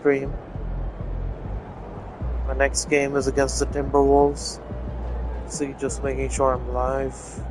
stream. My next game is against the Timberwolves. So just making sure I'm live.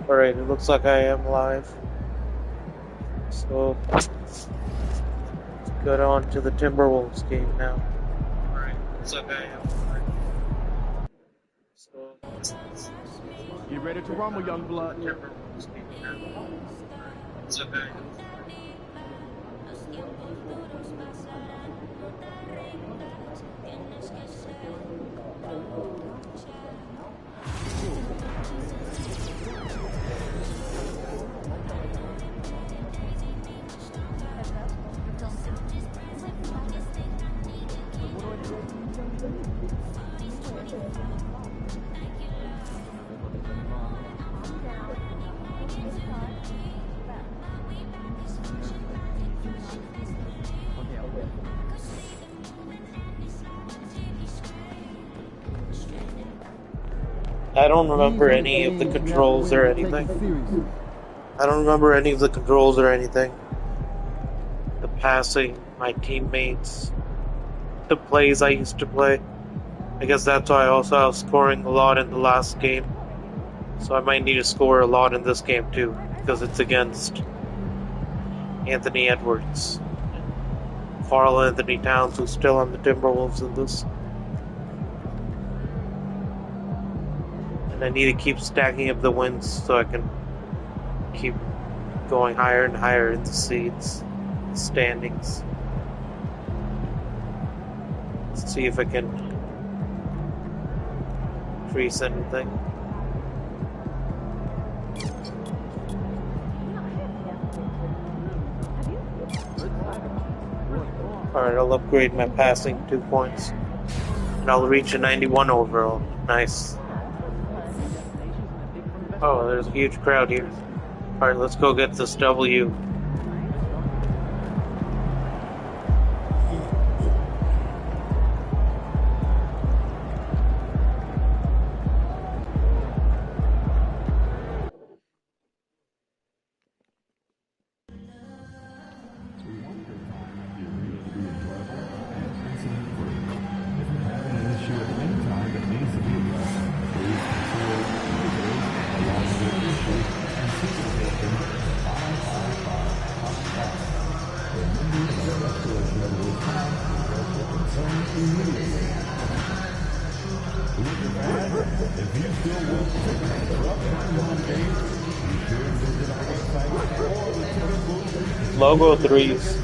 Alright, it looks like I am live. So, let's get on to the Timberwolves game now. Alright, looks like I am live. So, you ready to rumble, young blood? Timberwolves game now. Looks like I am live. I don't remember any of the controls or anything. The passing, my teammates, the plays I used to play. I guess that's why I was scoring a lot in the last game. So I might need to score a lot in this game too, because it's against Anthony Edwards. Carl Anthony Towns, who's still on the Timberwolves in this. And I need to keep stacking up the wins so I can keep going higher and higher in the seeds, standings. Let's see if I can increase anything. Alright, I'll upgrade my passing 2 points. And I'll reach a 91 overall. Nice. Oh, there's a huge crowd here. Alright, let's go get this W. Logo threes.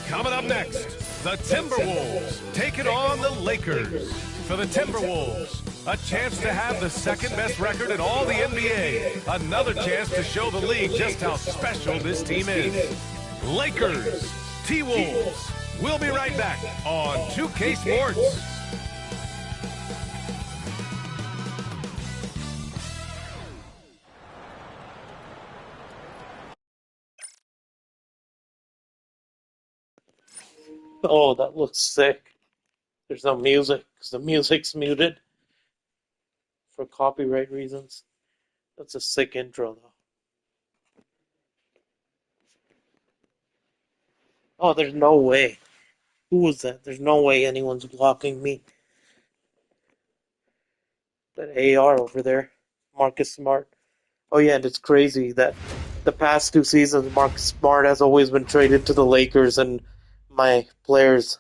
Coming up next, the Timberwolves taking on the Lakers. For the Timberwolves, a chance to have the second best record in all the NBA. Another chance to show the league just how special this team is. Lakers, T-Wolves. We'll be right back on 2K Sports. Oh, that looks sick. There's no music, because the music's muted for copyright reasons. That's a sick intro, though. Oh, there's no way. Who was that? There's no way anyone's blocking me. That AR over there, Marcus Smart. Oh yeah, and it's crazy that the past 2 seasons, Marcus Smart has always been traded to the Lakers and my players'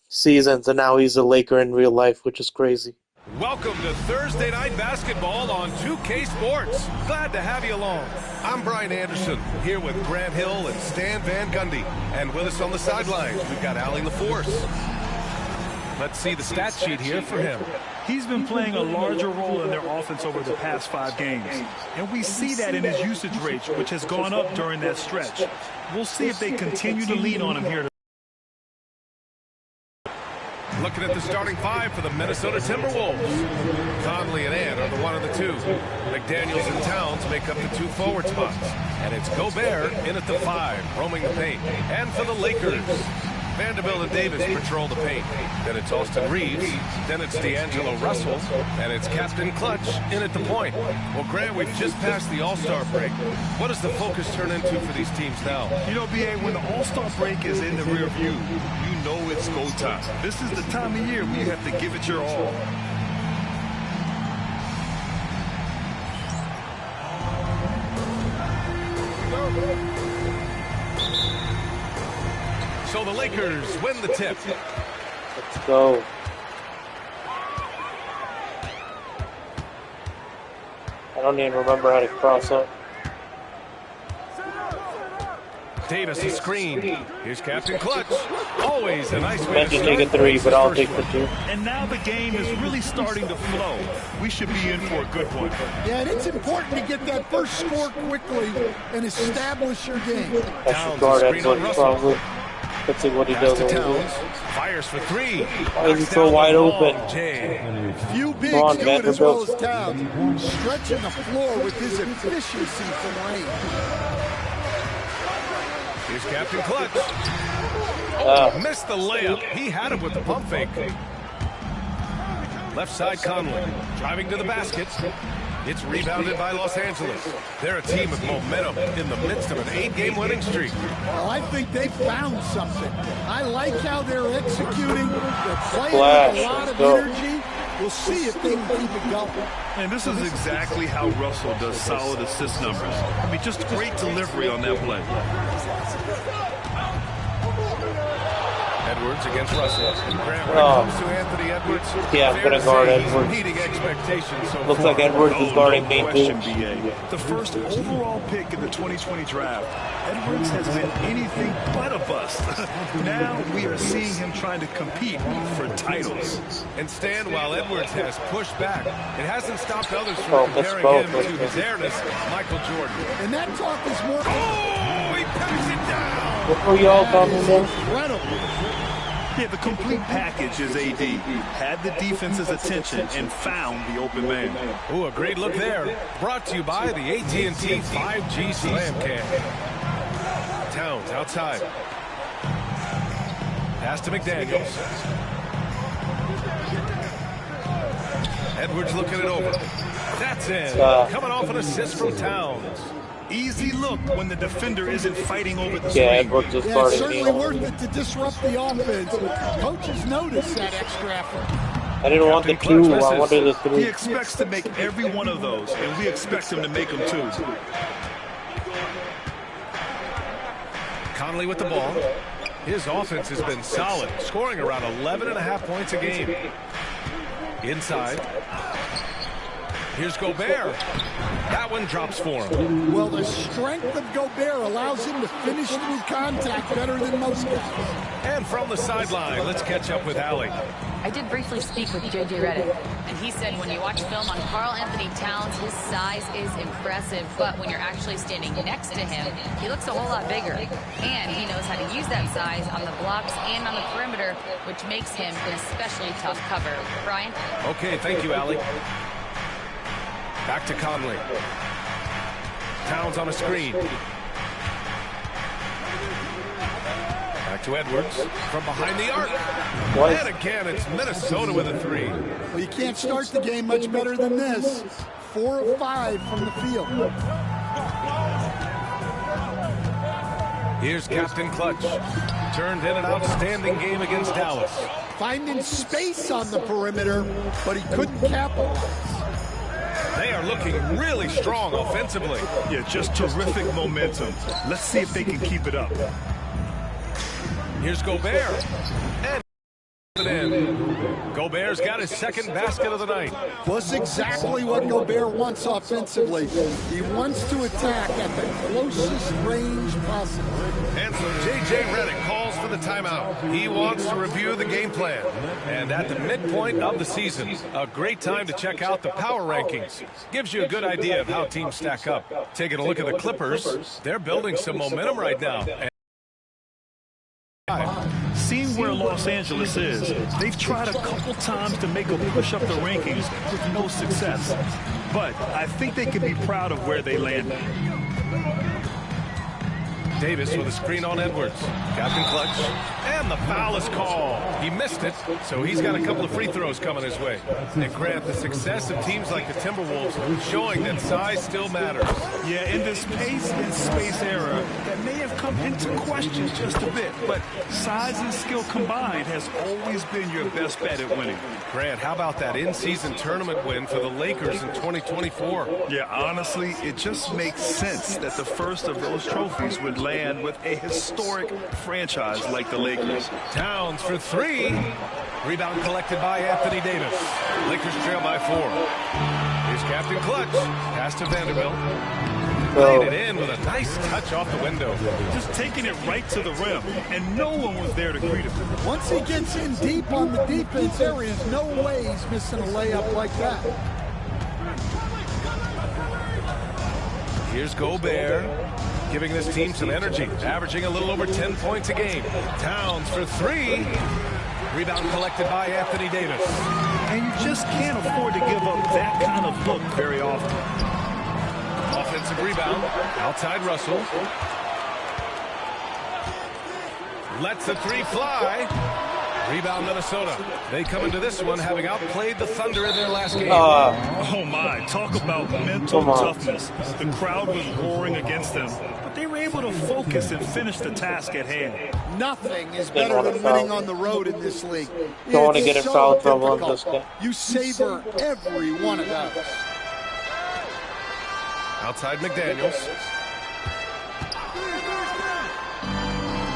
seasons, and now he's a Laker in real life, which is crazy. Welcome to Thursday Night Basketball on 2K Sports. Glad to have you along. I'm Brian Anderson, here with Grant Hill and Stan Van Gundy. And with us on the sidelines, we've got Allie LaForce. Let's see the stat sheet here for him. He's been playing a larger role in their offense over the past 5 games. And we see that in his usage rate, which has gone up during that stretch. We'll see if they continue to lean on him here. Looking at the starting 5 for the Minnesota Timberwolves. Conley and Ant are the 1 and the 2. McDaniels and Towns make up the 2 forward spots. And it's Gobert in at the 5, roaming the paint. And for the Lakers, Vanderbilt and Davis patrol the paint. Then it's Austin Reeves. Then it's D'Angelo Russell. And it's Captain Clutch in at the point. Well, Grant, we've just passed the All-Star break. What does the focus turn into for these teams now? You know, B.A., when the All-Star break is in the rear view, you know it's go time. This is the time of year where you have to give it your all. So the Lakers win the tip. Let's go. I don't even remember how to cross up. Davis a screen. Here's Captain Clutch. Always a nice way Meant to to take a start. 3, but I'll take the 2. And now the game is really starting to flow. We should be in for a good one. Yeah, and it's important to get that first score quickly and establish your game. I should guard Edwards probably. Let's see what he does over Towns here. fires for 3. Why is he so wide open? Few bigs Come on, do it as well Vanderbilt. as Towns, stretching the floor with his efficiency from range. Here's Captain Clutch. Oh, missed the layup. He had it with the pump fake. Left side Conley driving to the basket. It's rebounded by Los Angeles. They're a team with momentum in the midst of an 8-game winning streak. Well, I think they found something. I like how they're executing. They're playing with a lot of energy. We'll see if they can keep it going. And this is exactly how Russell does solid assist numbers. I mean, just great delivery on that play. Edwards against Russell. Grant, when it comes to Anthony Edwards, Yeah, I'm gonna guard he's Edwards. meeting expectations so Looks far. like Edwards is guarding me too. Question, B.A. The first overall pick in the 2020 draft. Edwards has been anything but a bust. Now we are seeing him trying to compete for titles. And Stan, while Edwards has pushed back, it hasn't stopped others from let's comparing go. him to his airness, Michael Jordan. And that talk is more Oh, he packs it down! What were y'all talking about? incredible. Yeah, the complete package is AD. Had the defense's attention and found the open man. Ooh, a great look there. Brought to you by the AT&T 5G Slam Cam. Towns outside. Pass to McDaniels. Edwards looking it over. That's in. Coming off an assist from Towns. Easy look when the defender isn't fighting over the Yeah, screen. Edwards is Yeah, it's guarding certainly me. worth it to disrupt the offense. Coaches notice that extra effort. I didn't want the 2, I wanted the He 3. expects to make every one of those, and we expect him to make them too. Conley with the ball. His offense has been solid, scoring around 11.5 points a game. Inside. Here's Gobert. That one drops for him. Well, the strength of Gobert allows him to finish through contact better than most guys. And from the sideline, let's catch up with Allie. I did briefly speak with J.J. Redick, and he said when you watch film on Karl Anthony Towns, his size is impressive, but when you're actually standing next to him, he looks a whole lot bigger. And he knows how to use that size on the blocks and on the perimeter, which makes him an especially tough cover. Brian? Okay, thank you, Allie. Back to Conley. Towns on a screen. Back to Edwards from behind the arc. And again, it's Minnesota with a 3. Well, you can't start the game much better than this. 4 of 5 from the field. Here's Captain Clutch. turned in an outstanding game against Dallas. Finding space on the perimeter, but he couldn't capitalize. They are looking really strong offensively. Yeah, just terrific momentum. Let's see if they can keep it up. Here's Gobert. And in. Gobert's got his second basket of the night. That's exactly what Gobert wants offensively. He wants to attack at the closest range possible. And so J.J. Redick calls for the timeout. He wants to review the game plan. And at the midpoint of the season, a great time to check out the power rankings. Gives you a good idea of how teams stack up. Taking a look at the Clippers, they're building some momentum right now. Seeing where Los Angeles is, they've tried a couple times to make a push up the rankings with no success. But I think they can be proud of where they landed. Davis with a screen on Edwards. Captain clutch. And the foul is called. He missed it, so he's got a couple of free throws coming his way. And Grant, the success of teams like the Timberwolves showing that size still matters. Yeah, in this pace and space era, that may have come into question just a bit, but size and skill combined has always been your best bet at winning. Grant, how about that in-season tournament win for the Lakers in 2024? Yeah, honestly, it just makes sense that the first of those trophies would land with a historic franchise like the Lakers. Towns for three. Rebound collected by Anthony Davis. Lakers trail by 4. Here's Captain Clutch. Pass to Vanderbilt. Laid it in with a nice touch off the window. Just taking it right to the rim, and no one was there to greet him. Once he gets in deep on the defense, there is no way he's missing a layup like that. Here's Gobert, giving this team some energy, averaging a little over 10 points a game. Towns for 3. Rebound collected by Anthony Davis. And you just can't afford to give up that kind of look very often. Offensive rebound, outside Russell. Lets the 3 fly. Rebound Minnesota. They come into this one having outplayed the Thunder in their last game. Oh my, talk about mental toughness. The crowd was roaring against them, but they were able to focus and finish the task at hand. Nothing is better than winning on the road in this league. Don't want to get in foul trouble on this guy. You savor every one of those. Outside McDaniels.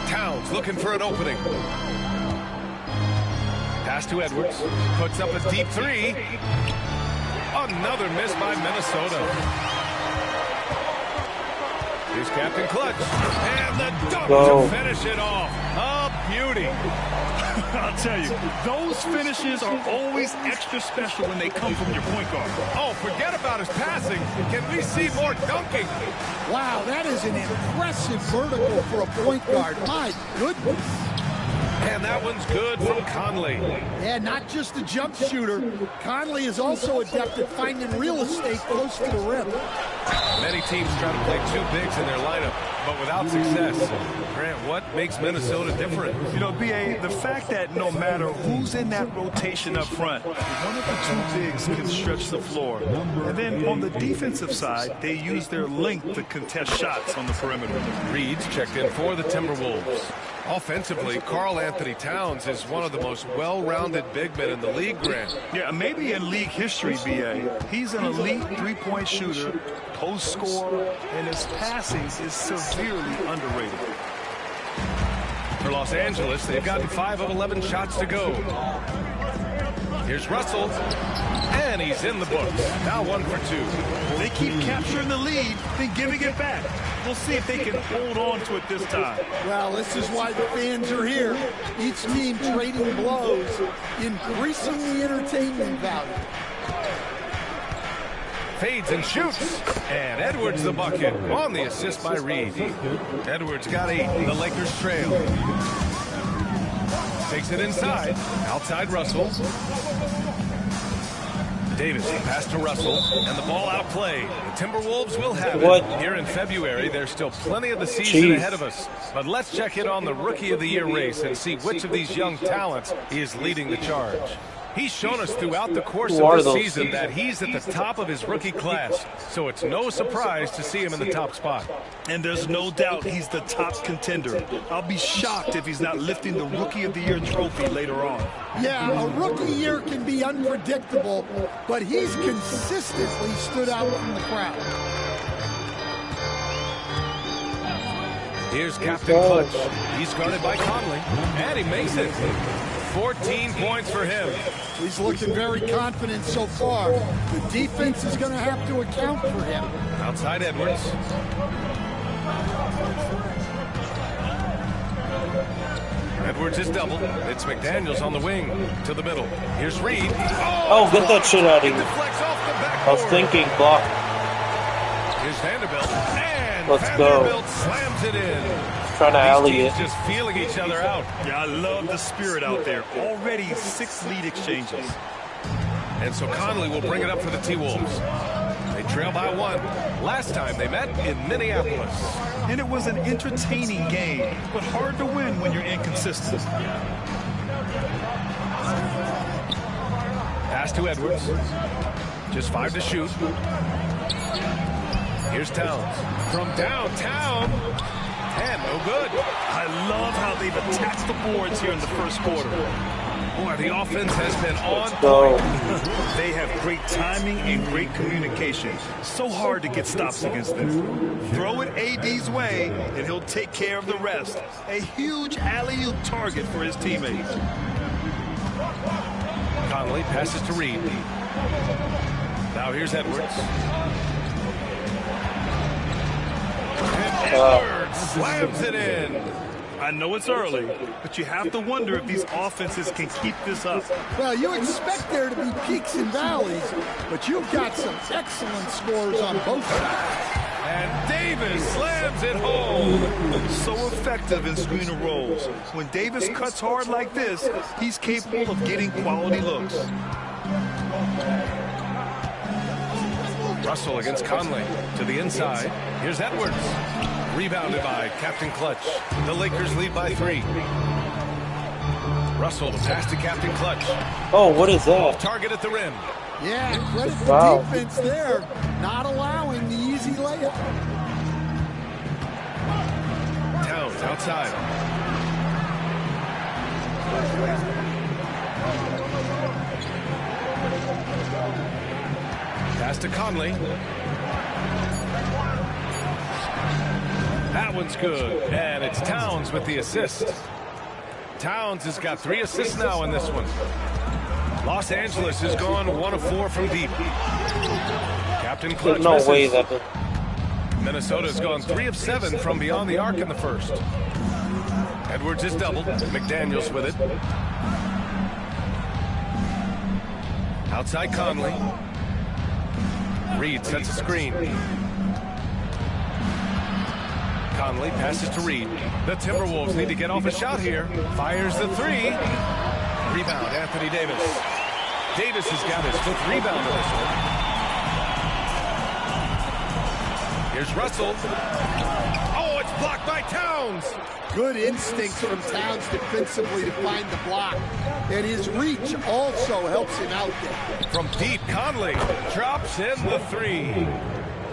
Towns looking for an opening. Pass to Edwards. Puts up a deep 3. Another miss by Minnesota. Here's Captain Clutch. And the dunk to finish it off. A beauty. I'll tell you, those finishes are always extra special when they come from your point guard. Oh, forget about his passing. Can we see more dunking? Wow, that is an impressive vertical for a point guard. My goodness. And that one's good from Conley. Yeah, not just a jump shooter. Conley is also adept at finding real estate close to the rim. Many teams try to play 2 bigs in their lineup, but without success. Grant, what makes Minnesota different? You know, B.A., the fact that no matter who's in that rotation up front, one of the 2 bigs can stretch the floor. And then on the defensive side, they use their length to contest shots on the perimeter. Reed's checked in for the Timberwolves. Offensively, Karl Anthony Towns is one of the most well-rounded big men in the league, Grant. Yeah, maybe in league history, B.A. He's an elite 3-point shooter, post scorer, and his passing is severely underrated. For Los Angeles, they've gotten 5 of 11 shots to go. Here's Russell, and he's in the books. Now 1 for 2. They keep capturing the lead, then giving it back. We'll see if they can hold on to it this time. Well, this is why the fans are here. Each team trading blows, increasing the entertainment value. Fades and shoots. And Edwards the bucket on the assist by Reed. Edwards got 8. The Lakers trail. Takes it inside. Outside Russell. Davis pass to Russell, and the ball outplayed. The Timberwolves will have it. Here in February, there's still plenty of the season ahead of us. But let's check in on the Rookie of the Year race and see which of these young talents is leading the charge. He's shown us throughout the course Who are of the those season people? that he's at the top of his rookie class, so it's no surprise to see him in the top spot. And there's no doubt he's the top contender. I'll be shocked if he's not lifting the Rookie of the Year trophy later on. Yeah, a rookie year can be unpredictable, but he's consistently stood out from the crowd. Here's Captain Clutch. He's guarded by Conley, and he makes it. 14 points for him. He's looking very confident so far. The defense is going to have to account for him. Outside Edwards. Edwards is double. It's McDaniels on the wing to the middle. Here's Reed. Oh, get that shit out of here. Deflects off the backboard. I was thinking block. Here's Vanderbilt. And Let's go. Vanderbilt slams it in. Trying to alley it. Just feeling each other out. Yeah, I love the spirit out there. Already 6 lead exchanges. And so Conley will bring it up for the T-Wolves. They trail by 1. Last time they met in Minneapolis. And it was an entertaining game, but hard to win when you're inconsistent. Pass to Edwards. Just 5 to shoot. Here's Towns. From downtown. And no good. I love how they've attacked the boards here in the first quarter. Boy, the offense has been on Go. They have great timing and great communication. So hard to get stops against them. Throw it AD's way, and he'll take care of the rest. A huge alley-oop target for his teammates. Conley passes to Reed. Now here's Edwards. And Edwards slams it in. I know it's early, but you have to wonder if these offenses can keep this up. Well, you expect there to be peaks and valleys, but you've got some excellent scores on both sides. And Davis slams it home. So effective in screen and rolls. When Davis cuts hard like this, he's capable of getting quality looks. Russell against Conley to the inside. Here's Edwards. Rebounded by Captain Clutch. The Lakers lead by 3. Russell pass to Captain Clutch. Oh, what is that? Target at the rim. Yeah, credit the Wow. defense there, not allowing the easy layup. Towns outside. Pass to Conley. That one's good. And it's Towns with the assist. Towns has got 3 assists now in this one. Los Angeles has gone 1 of 4 from deep. Captain Clutch There's no misses. way that. Minnesota's gone 3 of 7 from beyond the arc in the first. Edwards is doubled. McDaniels with it. Outside Conley. Reed sets a screen. Conley passes to Reed. The Timberwolves need to get off a shot here. Fires the 3. Rebound, Anthony Davis. Davis has got his 5th rebound in this one. Here's Russell. Oh, it's blocked by Towns. Good instincts from Towns defensively to find the block. And his reach also helps him out there. From deep, Conley drops in the 3.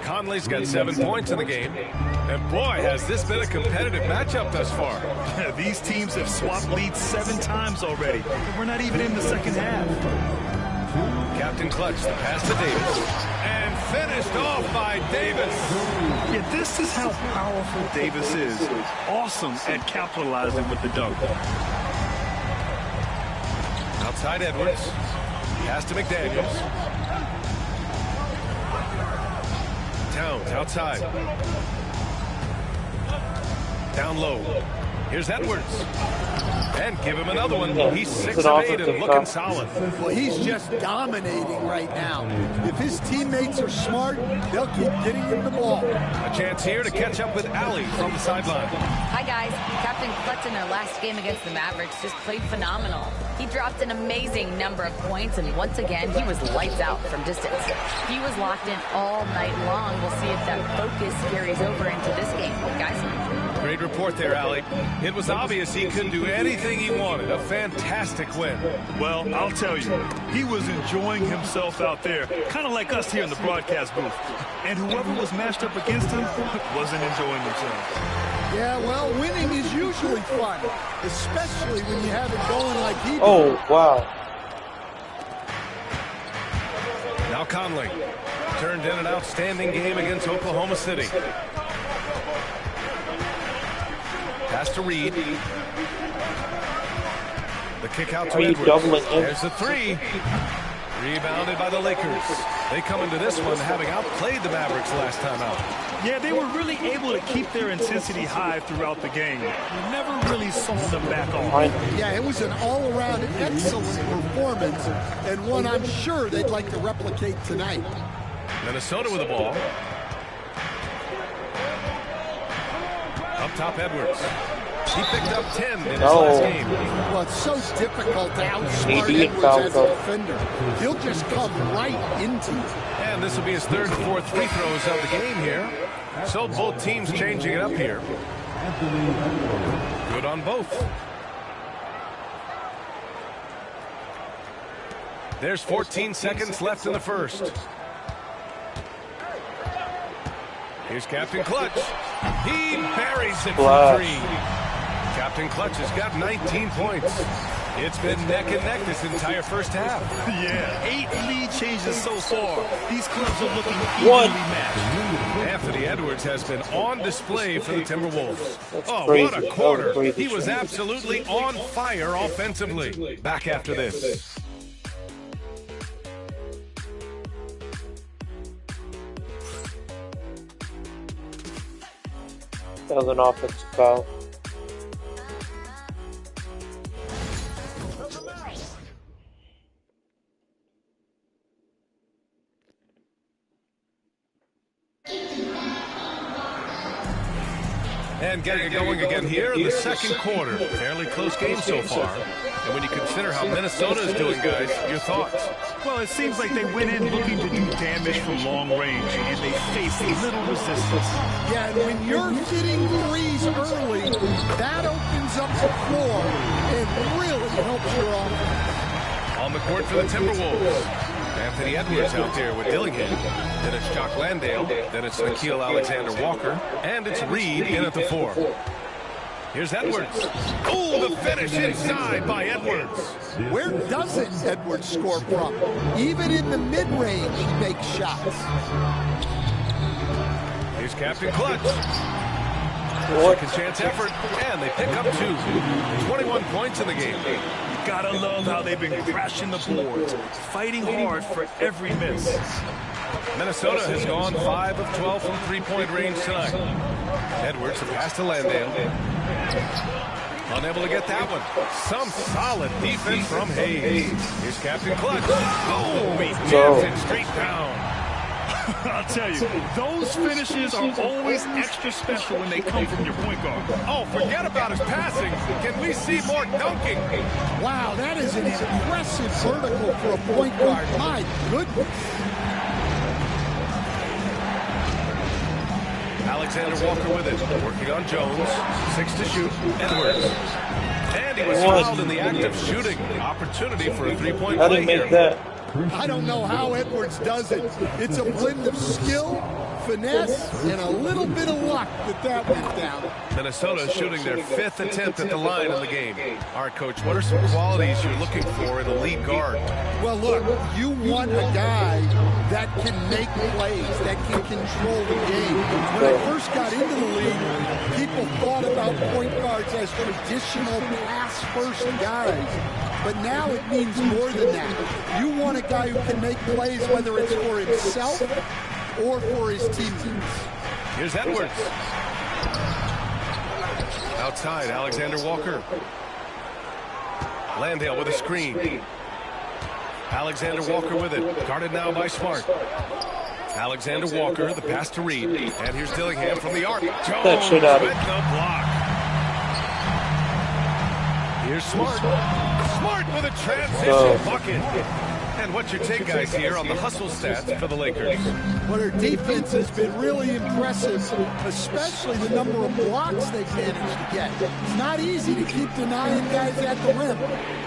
Conley's got 7 points in the game. And boy, has this been a competitive matchup thus far. These teams have swapped leads 7 times already. We're not even in the second half. Captain Clutch, the pass to Davis. And finished off by Davis. Yeah, this is how powerful Davis is. Awesome at capitalizing with the dunk. Outside Edwards. Pass to McDaniels. Towns outside. Down low. Here's Edwards. And give him another one. Yeah, He's it's 6 an of 8 and offensive looking shot. solid. Well, he's just dominating right now. If his teammates are smart, they'll keep getting him the ball. A chance here to catch up with Allie from the sideline. I guys. Captain Clutch in their last game against the Mavericks just played phenomenal. He dropped an amazing number of points, and once again, he was lights out from distance. He was locked in all night long. We'll see if that focus carries over into this game. Guys? Great report there, Allie. It was obvious he could do anything he wanted. A fantastic win. Well, I'll tell you, he was enjoying himself out there, kind of like us here in the broadcast booth. And whoever was matched up against him wasn't enjoying themselves. Yeah, well, winning is usually fun, especially when you have it going like he did. Oh, wow. Now Conley turned in an outstanding game against Oklahoma City. Pass to Reed. The kick out to Edwards. There's the three. Rebounded by the Lakers. They come into this one having outplayed the Mavericks last time out. Yeah, they were really able to keep their intensity high throughout the game. You never really saw them back off. Yeah, it was an all-around excellent performance, and one I'm sure they'd like to replicate tonight. Minnesota with the ball. Up top, Edwards. He picked up 10 in his last game. Well, it's so difficult to outsmart Edwards as a defender. He'll just come right into it. And this will be his third and fourth free throws of the game here. So both teams changing it up here. Good on both. There's 14 seconds left in the first. Here's Captain Clutch. He buries it for three. Captain Clutch has got 19 points. It's been neck and neck this entire first half. Yeah, 8 lead changes so far. These clubs are looking evenly matched. Anthony Edwards has been on display for the Timberwolves. Oh, crazy. what a quarter. He was absolutely on fire offensively. Back after this. That was an offensive foul. And getting it going again here in the second quarter. Fairly close game so far. And when you consider how Minnesota is doing, guys, your thoughts? Well, it seems like they went in looking to do damage from long range, and they faced little resistance. Yeah, and when you're hitting threes early, that opens up the floor and really helps your offense. On the court for the Timberwolves. Anthony Edwards out there with Dillingham. Then it's Jock Landale. Then it's Nickeil Alexander-Walker. And it's Reed in at the 4. Here's Edwards. Oh, the finish inside by Edwards. Where doesn't Edwards score from? Even in the mid-range, he makes shots. Here's Captain Clutch. Second chance effort, and they pick up 2. 21 points in the game. Gotta love how they've been crashing the boards, fighting hard for every miss. Minnesota has gone 5 of 12 from three-point range tonight. Edwards, the pass to Landale. Unable to get that one. Some solid defense from Hayes. Here's Captain Clutch. Oh, he jams it straight down. I'll tell you, those finishes are always extra special when they come from your point guard. Oh, forget about his passing. Can we see more dunking? Wow, that is an impressive vertical for a point guard. My goodness. Alexander Walker with it, working on Jones. 6 to shoot. Edwards. And he was fouled in the act of shooting. Opportunity for a three-point play here. I don't know how Edwards does it. It's a blend of skill, finesse, and a little bit of luck that went down. Minnesota shooting their 5th attempt at the line in the game. All right, Coach, what are some qualities you're looking for in a lead guard? Well, look, you want a guy that can make plays, that can control the game. When I first got into the league, people thought about point guards as traditional pass-first guys. But now it means more than that. You want a guy who can make plays, whether it's for himself or for his teammates. Here's Edwards. Outside, Alexander Walker. Landale with a screen. Alexander Walker with it. Guarded now by Smart. Alexander Walker, the pass to Reed. And here's Dillingham from the arc. Jones with the block. Here's Smart. Smart with a transition bucket. And what's your take, guys, here on the hustle stats for the Lakers? Well, their defense has been really impressive, especially the number of blocks they've managed to get. It's not easy to keep denying guys at the rim.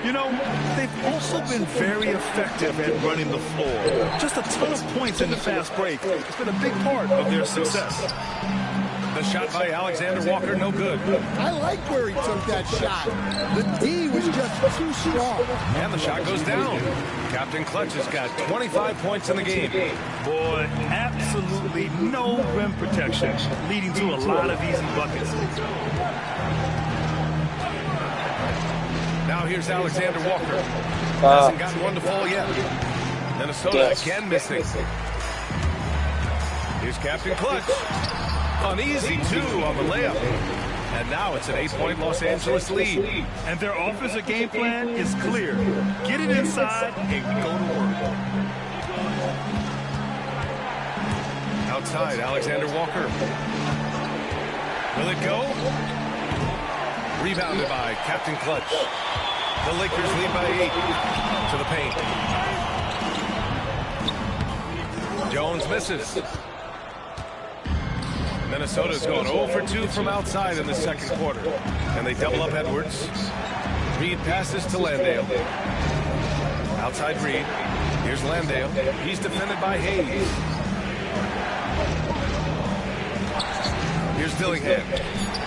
You know, they've also been very effective at running the floor. Just a ton of points in the fast break. It's been a big part of their success. The shot by Alexander Walker, no good. I like where he took that shot. The D was just too strong. And the shot goes down. Captain Clutch has got 25 points in the game. Boy, absolutely no rim protection, leading to a lot of easy buckets. Now here's Alexander Walker. Hasn't gotten one to fall yet. Minnesota again missing. Here's Captain Clutch. An easy 2 on the layup. And now it's an 8-point Los Angeles lead. And their offensive game plan is clear. Get it inside and go to work. Outside, Alexander Walker. Will it go? Rebounded by Captain Clutch. The Lakers lead by 8 to the paint. Jones misses. Minnesota's gone 0 for 2 from outside in the second quarter. And they double up Edwards. Reed passes to Landale. Outside Reed. Here's Landale. He's defended by Hayes. Here's Dillingham.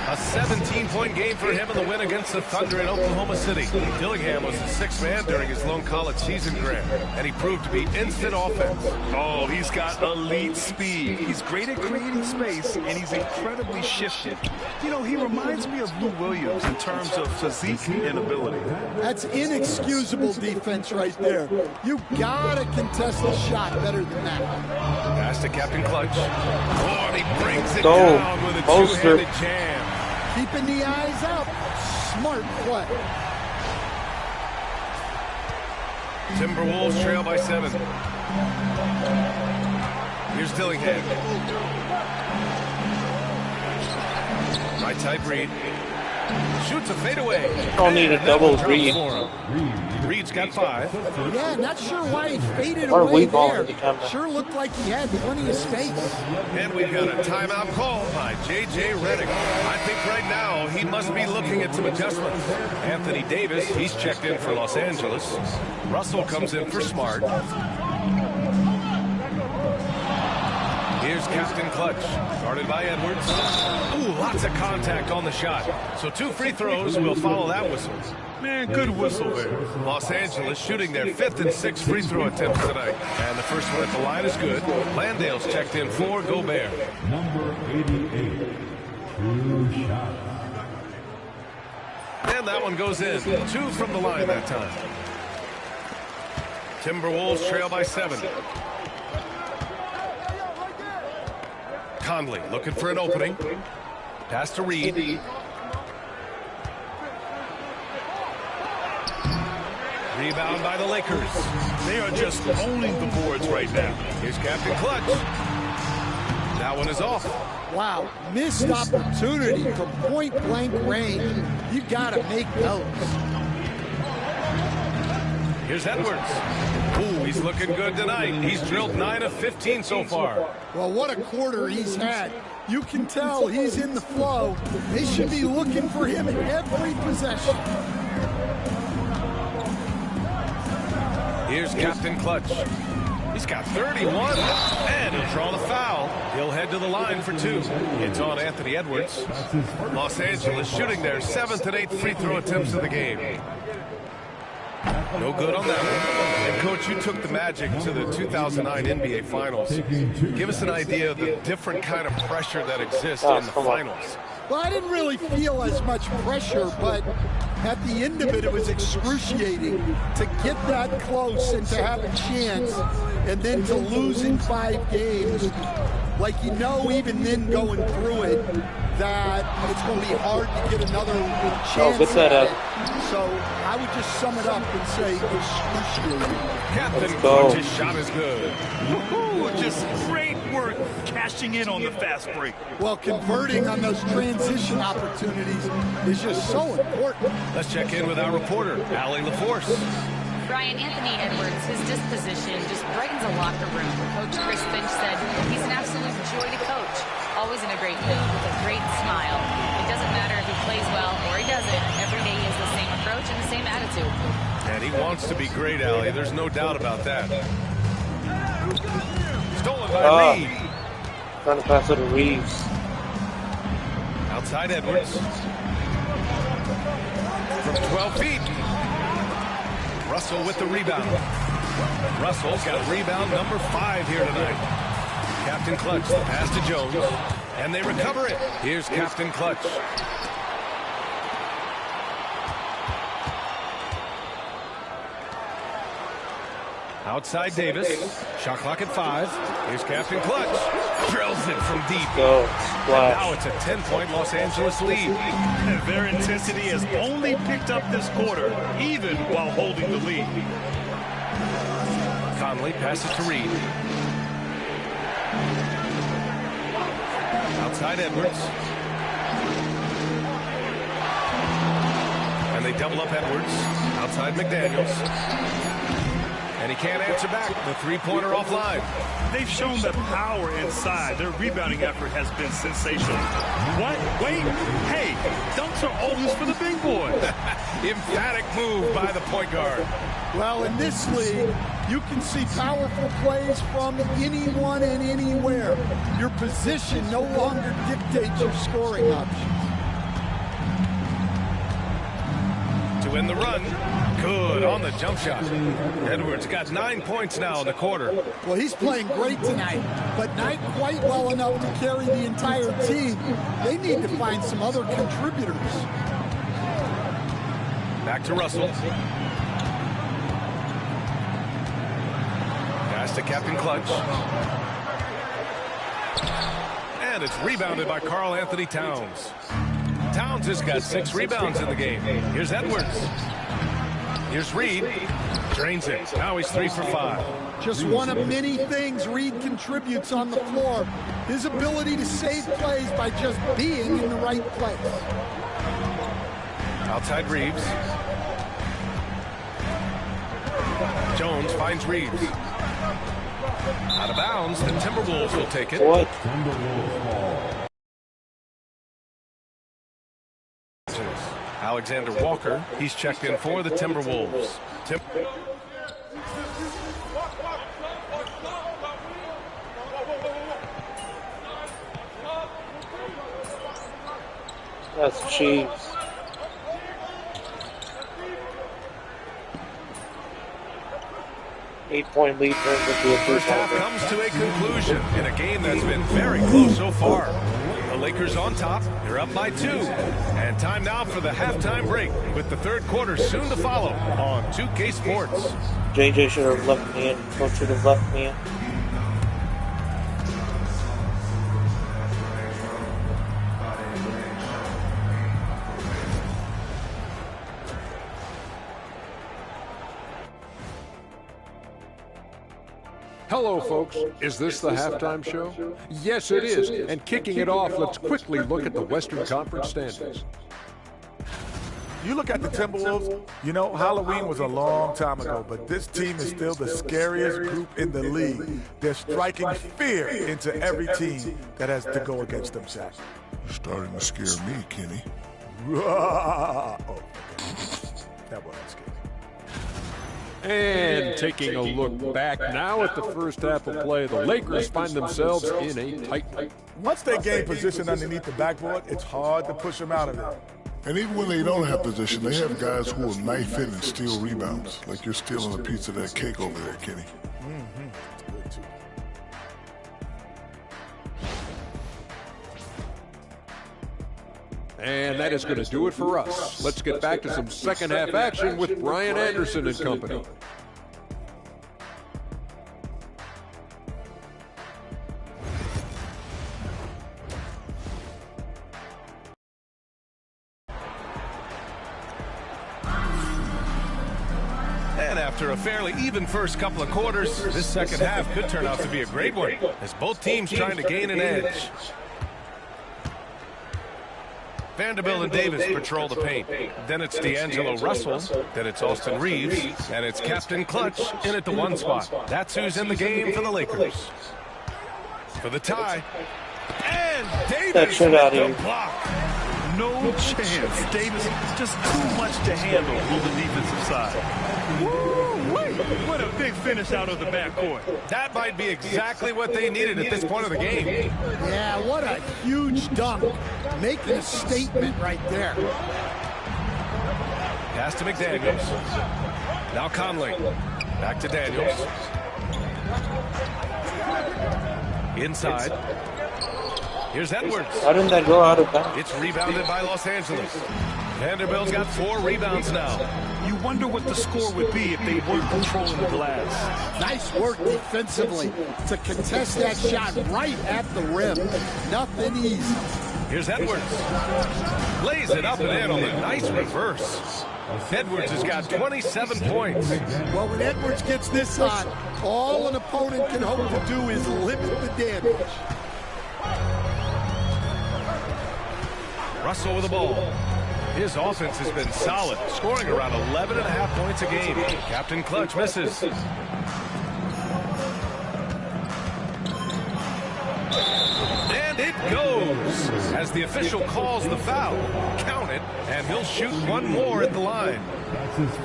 A 17-point game for him in the win against the Thunder in Oklahoma City. Dillingham was the 6th man during his lone college season career, and he proved to be instant offense. Oh, he's got elite speed. He's great at creating space, and he's incredibly shifted. You know, he reminds me of Lou Williams in terms of physique and ability. That's inexcusable defense right there. You gotta contest the shot better than that. Pass to Captain Clutch. Oh, and he brings it down with a two-handed jam. Keeping the eyes up. Smart play. Timberwolves trail by 7. Here's Dillingham. Right side Reed. Shoots a fadeaway. Don't need a double Reed. Reed's got 5. Yeah, not sure why he faded away there. Sure looked like he had plenty of space. And we've got a timeout call by J.J. Redick. I think right now he must be looking at some adjustments. Anthony Davis, he's checked in for Los Angeles. Russell comes in for Smart. Here's Captain Clutch, guarded by Edwards. Ooh, lots of contact on the shot. So 2 free throws will follow that whistle. Man, good whistle there. Los Angeles shooting their 5th and 6th free throw attempts tonight. And the first one at the line is good. Landale's checked in for Gobert. Number 88, true shot. And that one goes in. 2 from the line that time. Timberwolves trail by 7. Conley looking for an opening. Pass to Reed. Rebound by the Lakers. They are just owning the boards right now. Here's Captain Clutch. That one is off. Wow, missed opportunity from point-blank range. You gotta make those. Here's Edwards. Ooh, he's looking good tonight. He's drilled 9 of 15 so far. Well, what a quarter he's had. You can tell he's in the flow. They should be looking for him in every possession. Here's Captain Clutch. He's got 31, and he'll draw the foul. He'll head to the line for 2. It's on Anthony Edwards. Los Angeles shooting their 7th and 8th free throw attempts of the game. No good on that one. And, Coach, you took the Magic to the 2009 NBA Finals. Give us an idea of the different kind of pressure that exists in the finals. Well, I didn't really feel as much pressure, but at the end of it, it was excruciating to get that close and to have a chance, and then to lose in 5 games. like you know even then going through it that it's going to be hard to get another chance good setup. at it. So I would just sum it up and say excruciating. Captain Let's go. Clutch's shot is good. Woohoo! Just great work cashing in on the fast break. Well, converting on those transition opportunities is just so important. Let's check in with our reporter, Allie LaForce. Brian, Anthony Edwards, his disposition just brightens a locker room. Coach Chris Finch said he's an absolute joy to coach. Always in a great mood with a great smile. It doesn't matter if he plays well or he doesn't. Every day he has the same approach and the same attitude. And he wants to be great, Allie. There's no doubt about that. Stolen by Reed. Trying to pass it to Reeves. Outside Edwards. From 12 feet. Russell with the rebound. Russell's got rebound number 5 here tonight. Captain Clutch, the pass to Jones. And they recover it. Here's Captain Clutch. Outside Davis. Shot clock at 5. Here's Captain Clutch. Drills it from deep. Go. And Splash. now it's a 10-point Los Angeles lead. Their intensity has only picked up this quarter, even while holding the lead. Conley passes to Reed. Outside Edwards. And they double up Edwards. Outside McDaniels. And he can't answer back. The three-pointer offline. They've shown the power inside. Their rebounding effort has been sensational. What? Wait. Hey, dunks are always for the big boys. Emphatic move by the point guard. Well, in this league, you can see powerful plays from anyone and anywhere. Your position no longer dictates your scoring options. To win the run. Good on the jump shot. Edwards got 9 points now in the quarter. Well, he's playing great tonight, but not quite well enough to carry the entire team. They need to find some other contributors. Back to Russell. Pass to Captain Clutch. And it's rebounded by Karl Anthony Towns. Towns has got 6 rebounds in the game. Here's Edwards. Here's Reed. Drains it. Now he's 3 for 5. Just one of many things Reed contributes on the floor. His ability to save plays by just being in the right place. Outside Reeves. Jones finds Reeves. Out of bounds. The Timberwolves will take it. What? Alexander Walker, he's checked in for the Timberwolves. That's cheese. Eight-point lead turns into a First half comes to a conclusion in a game that's been very close so far. The Lakers on top. They're up by 2. And time now for the halftime break with the third quarter soon to follow on 2K Sports. JJ should have left me in. Coach should have left me in. Hello, folks. Is this the halftime show? Yes, it is. And kicking it off, let's quickly look at the Western Conference standings. You look at the Timberwolves, you know, Halloween was a long time ago, but this team is still the scariest group in the league. They're striking fear into every team that has to go against them, Zach. Starting to scare me, Kenny. Oh, that wasn't scary. And taking a look back now at the first half of play, the Lakers find themselves in a tight fight. Once they gain position underneath the backboard, it's hard to push them out of there. And even when they don't have position, they have guys who will knife in and steal rebounds, like you're stealing a piece of that cake over there, Kenny. Mm-hmm. Good too. And that is going to do it for us. Let's get back to some second half action with Brian Anderson and company. after a fairly even first couple of quarters, this second half could turn out to be a great one, as both teams trying to gain an edge. Vanderbilt and Davis patrol the paint. Then it's D'Angelo Russell. Then it's Austin Reeves. And it's Captain Clutch in at the 1 spot. That's who's in the game for the Lakers. For the tie. And Davis with the block. No chance. Davis just too much to handle on the defensive side. Woo-wee! What a big finish out of the backcourt. That might be exactly what they needed at this point of the game. Yeah, what a huge dunk. Making a statement right there. Pass to McDaniels. Now Conley. Back to Daniels. Inside. Here's Edwards. Why didn't that go out of bounds? It's rebounded by Los Angeles. Vanderbilt's got 4 rebounds now. You wonder what the score would be if they weren't controlling the glass. Nice work defensively to contest that shot right at the rim. Nothing easy. Here's Edwards. Lays it up and in on the nice reverse. Edwards has got 27 points. Well, when Edwards gets this hot, all an opponent can hope to do is limit the damage. Russell with the ball. His offense has been solid, scoring around 11.5 points a game. Captain Clutch misses. And it goes as the official calls the foul. Count it, and he'll shoot one more at the line.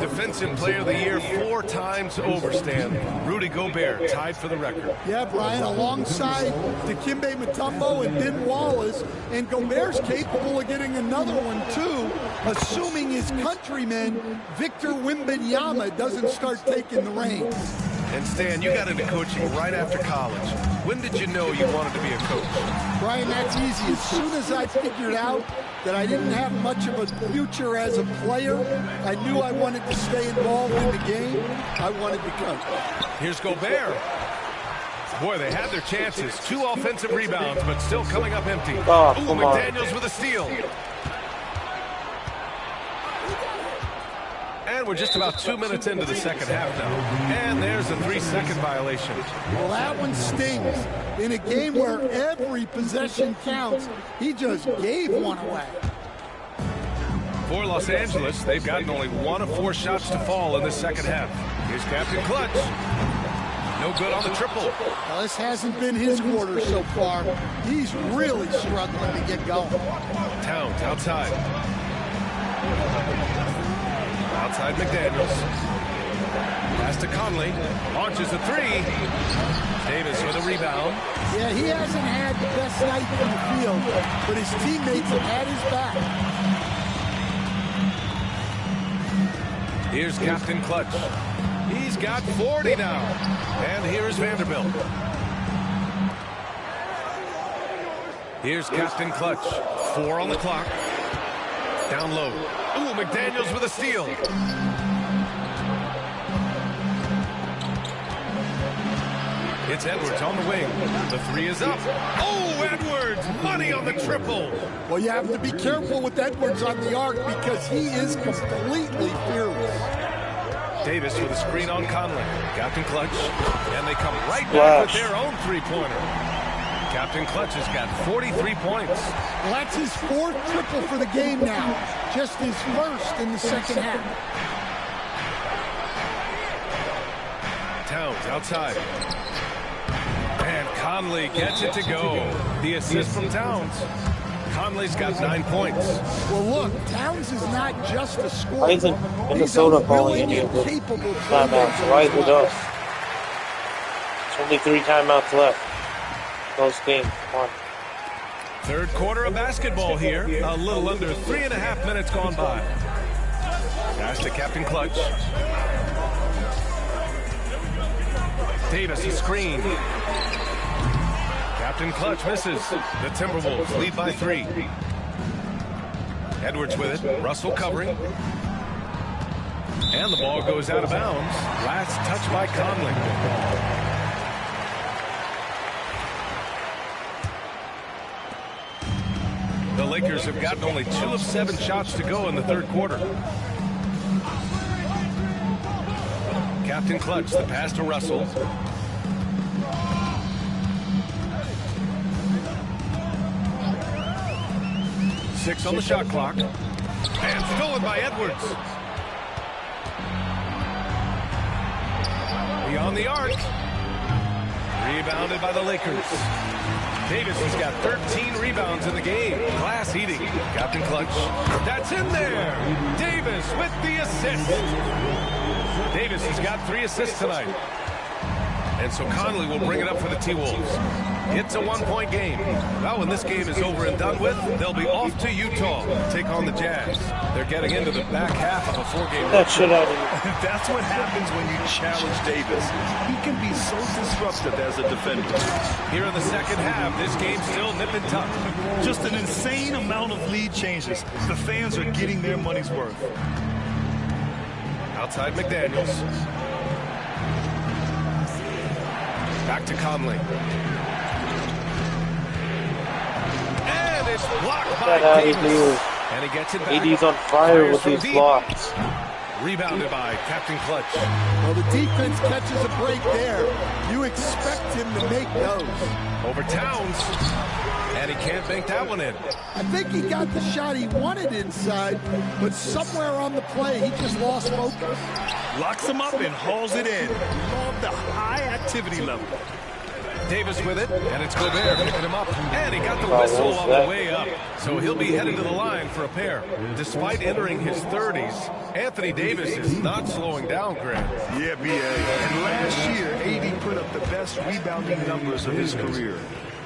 Defensive Player of the Year 4 times over, Stan. Rudy Gobert tied for the record. Yeah, Brian, alongside Dikembe Mutombo and Ben Wallace, and Gobert's capable of getting another one too, assuming his countryman Victor Wembanyama doesn't start taking the reins. And Stan, you got into coaching right after college. When did you know you wanted to be a coach? Brian, that's easy. As soon as I figured out that I didn't have much of a future as a player, I knew I wanted to stay involved in the game. I wanted to coach. Here's Gobert. Boy, they had their chances. 2 offensive rebounds, but still coming up empty. Oh, Ooh, come on. McDaniels with a steal. And we're just about 2 minutes into the second half now. And there's a 3-second violation. Well, that one stings. In a game where every possession counts, he just gave one away. For Los Angeles, they've gotten only 1 of 4 shots to fall in the second half. Here's Captain Clutch. No good on the triple. Well, this hasn't been his quarter so far. He's really struggling to get going. Towns outside. Outside McDaniels. Pass to Conley. Launches the 3. Davis with a rebound. Yeah, he hasn't had the best night from the field, but his teammates have had his back. Here's Captain Clutch. He's got 40 now. And here's Vanderbilt. Here's Captain Clutch. 4 on the clock. Down low. Ooh, McDaniels with a steal. It's Edwards on the wing. The 3 is up. Oh, Edwards! Money on the triple. Well, you have to be careful with Edwards on the arc because he is completely fearless. Davis with a screen on Conley. Captain Clutch. And they come right back with their own 3-pointer. Captain Clutch has got 43 points. Well, that's his 4th triple for the game now. Just his 1st in the second half. Towns outside. And Conley gets it to go. The assist from Towns. Conley's got 9 points. Well, look, Towns is not just a scorer. Why isn't Minnesota calling any of the timeouts? Why is it us? There's only 3 timeouts left. Close game. Come on. Third quarter of basketball here. A little under 3.5 minutes gone by. Pass to Captain Clutch. Davis, a screen. Captain Clutch misses. The Timberwolves lead by 3. Edwards with it. Russell covering. And the ball goes out of bounds. Last touch by Conley. The Lakers have gotten only 2 of 7 shots to go in the third quarter. Captain Clutch, the pass to Russell. Six on the shot clock. And stolen by Edwards. Beyond the arc. Rebounded by the Lakers. Davis has got 13 rebounds in the game. Glass eating. Captain Clutch. That's in there. Davis with the assist. Davis has got 3 assists tonight. And so Conley will bring it up for the T-Wolves. It's a 1-point game. Well, when this game is over and done with, they'll be off to Utah to take on the Jazz. They're getting into the back half of a 4-game. That shit out of That's what happens when you challenge Davis. He can be so disruptive as a defender. Here in the second half, this game's still nip and tuck. Just an insane amount of lead changes. The fans are getting their money's worth. Outside McDaniels. Back to Conley. And it's blocked by Davis. And he gets it back. AD's on fire with these blocks. Rebounded by Captain Clutch. Well, the defense catches a break there. You expect him to make those. Over Towns. And he can't bank that one in. I think he got the shot he wanted inside, but somewhere on the play, he just lost focus. Locks him up and hauls it in. Love the high activity level. Davis with it, and it's Gobert picking him up. And he got the whistle on the way up. So he'll be headed to the line for a pair. Despite entering his 30s, Anthony Davis is not slowing down, Grant. Yeah, B.A. And last year, AD put up the best rebounding numbers of his career.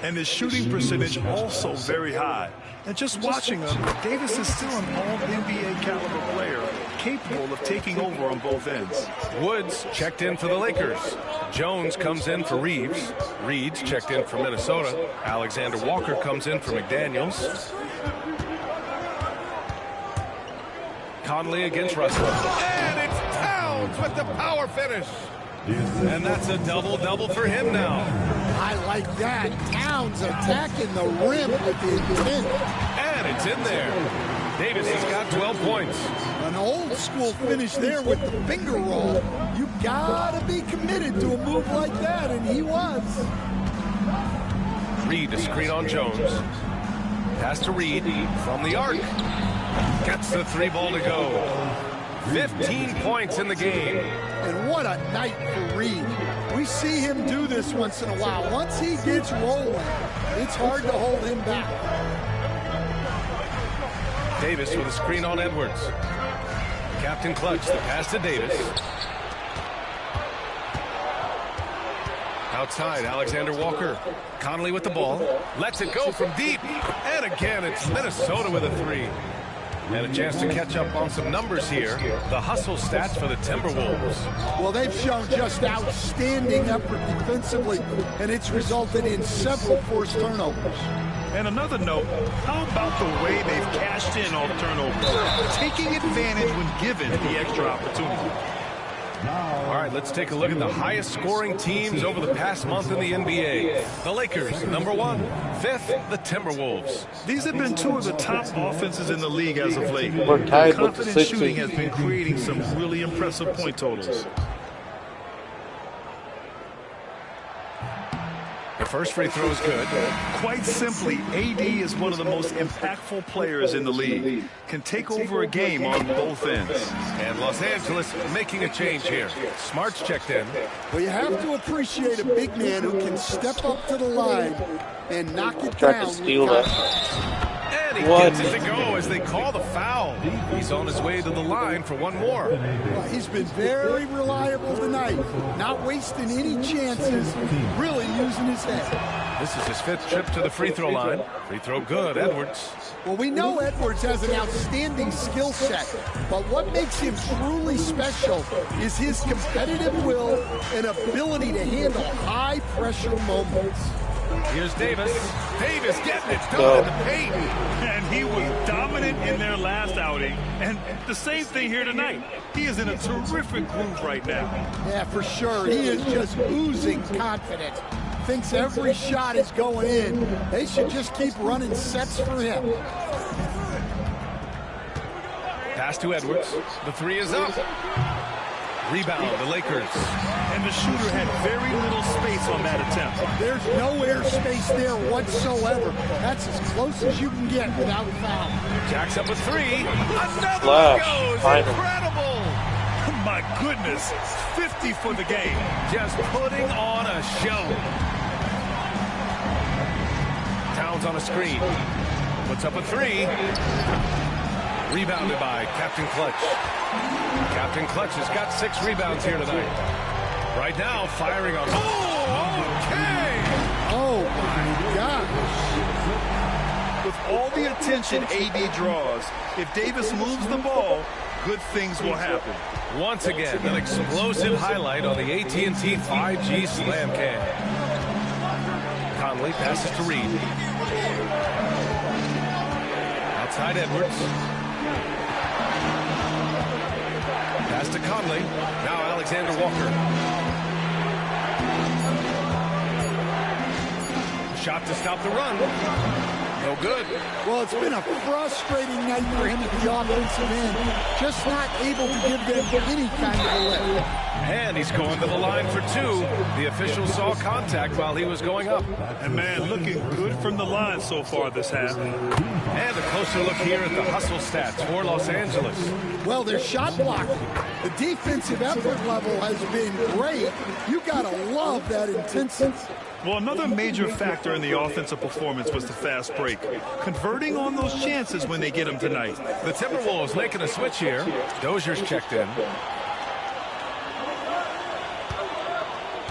And his shooting percentage also very high. And just watching him, Davis is still an all-NBA caliber player, capable of taking over on both ends. Woods checked in for the Lakers. Jones comes in for Reeves. Reed's checked in for Minnesota. Alexander Walker comes in for McDaniels. Conley against Russell. And it's Towns with the power finish. And that's a double-double for him now. I like that. Towns attacking the rim with the intent. And it's in there. Davis has got 12 points. An old school finish there with the finger roll. You gotta be committed to a move like that, and he was. Reed to screen on Jones. Pass to Reed from the arc. Gets the 3-ball to go. 15 points in the game. And what a night for Reed. We see him do this once in a while. Once he gets rolling, it's hard to hold him back. Davis with a screen on Edwards. Captain Clutch, the pass to Davis. Outside, Alexander Walker. Conley with the ball. Lets it go from deep. And again, it's Minnesota with a 3. And a chance to catch up on some numbers here. The hustle stats for the Timberwolves. Well, they've shown just outstanding effort defensively, and it's resulted in several forced turnovers. And another note, how about the way they've cashed in on turnovers? Taking advantage when given the extra opportunity. All right, let's take a look at the highest scoring teams over the past month in the NBA. The Lakers, number 1. 5th, the Timberwolves. These have been 2 of the top offenses in the league as of late. We're tied with the Confident shooting 60. has been creating some really impressive point totals. The first free throw is good. Quite simply, AD is one of the most impactful players in the league. Can take over a game on both ends. And Los Angeles making a change here. Smart's checked in. Well, you have to appreciate a big man who can step up to the line and knock it Tried down. to steal that. And he gets it to go as they call the foul. He's on his way to the line for one more. Well, he's been very reliable tonight, not wasting any chances, really using his head. This is his 5th trip to the free throw line. Free throw good, Edwards. Well, we know Edwards has an outstanding skill set, but what makes him truly special is his competitive will and ability to handle high-pressure moments. Here's Davis. Davis getting it done in the paint. And he was dominant in their last outing. And the same thing here tonight. He is in a terrific groove right now. Yeah, for sure. He is just oozing confidence. Thinks every shot is going in. They should just keep running sets for him. Pass to Edwards. The 3 is up. Rebound, the Lakers. And the shooter had very little space on that attempt. There's no airspace there whatsoever. That's as close as you can get without a foul. Jacks up a three. Another Flash, goes. finally. Incredible. My goodness, 50 for the game. Just putting on a show. Towns on a screen. Puts up a three. Rebounded by Captain Clutch. Captain Clutch has got 6 rebounds here tonight. Right now, firing on... Oh, okay! Oh, my gosh. With all the attention AD draws, if Davis moves the ball, good things will happen. Once again, an explosive highlight on the AT&T 5G Slam Cam. Conley passes to Reed. Outside Edwards. Pass to Conley. Now Alexander Walker. Shot to stop the run. No good. Well, it's been a frustrating night for him at the offensive end. Just not able to give them any kind of a lift. And he's going to the line for 2. The official saw contact while he was going up. And man, looking good from the line so far this half. And a closer look here at the hustle stats for Los Angeles. Well, their shot blocking. The defensive effort level has been great. You got to love that intensity. Well, another major factor in the offensive performance was the fast break. Converting on those chances when they get them tonight. The Timberwolves making a switch here. Dozier's checked in.